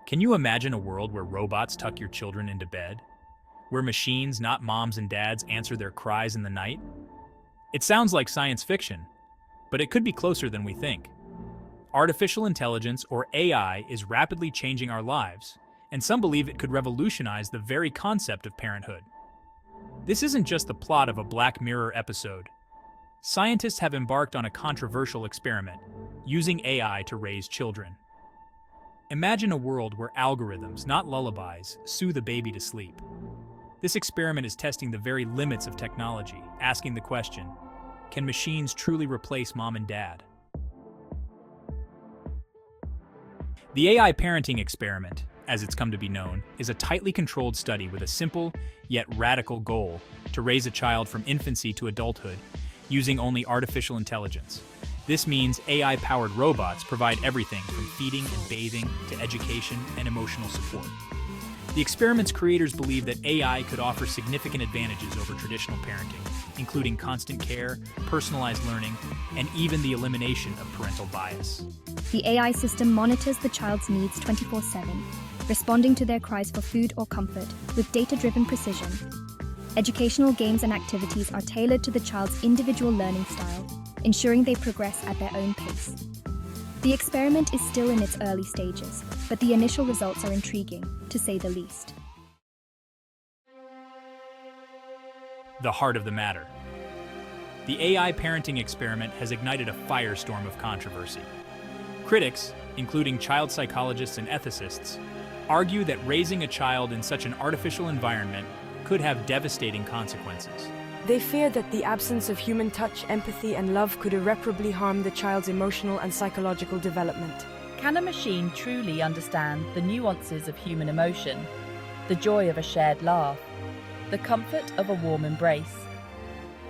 Can you imagine a world where robots tuck your children into bed? Where machines, not moms and dads, answer their cries in the night? It sounds like science fiction, but it could be closer than we think. Artificial intelligence, or AI, is rapidly changing our lives, and some believe it could revolutionize the very concept of parenthood. This isn't just the plot of a Black Mirror episode. Scientists have embarked on a controversial experiment, using AI to raise children. Imagine a world where algorithms, not lullabies, soothe a baby to sleep. This experiment is testing the very limits of technology, asking the question, can machines truly replace mom and dad? The AI parenting experiment, as it's come to be known, is a tightly controlled study with a simple, yet radical goal to raise a child from infancy to adulthood using only artificial intelligence. This means AI-powered robots provide everything from feeding and bathing to education and emotional support. The experiment's creators believe that AI could offer significant advantages over traditional parenting, including constant care, personalized learning, and even the elimination of parental bias. The AI system monitors the child's needs 24/7, responding to their cries for food or comfort with data-driven precision. Educational games and activities are tailored to the child's individual learning style, ensuring they progress at their own pace. The experiment is still in its early stages, but the initial results are intriguing, to say the least. The heart of the matter. The AI parenting experiment has ignited a firestorm of controversy. Critics, including child psychologists and ethicists, argue that raising a child in such an artificial environment could have devastating consequences. They fear that the absence of human touch, empathy, and love could irreparably harm the child's emotional and psychological development. Can a machine truly understand the nuances of human emotion, the joy of a shared laugh, the comfort of a warm embrace?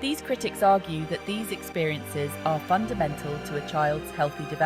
These critics argue that these experiences are fundamental to a child's healthy development.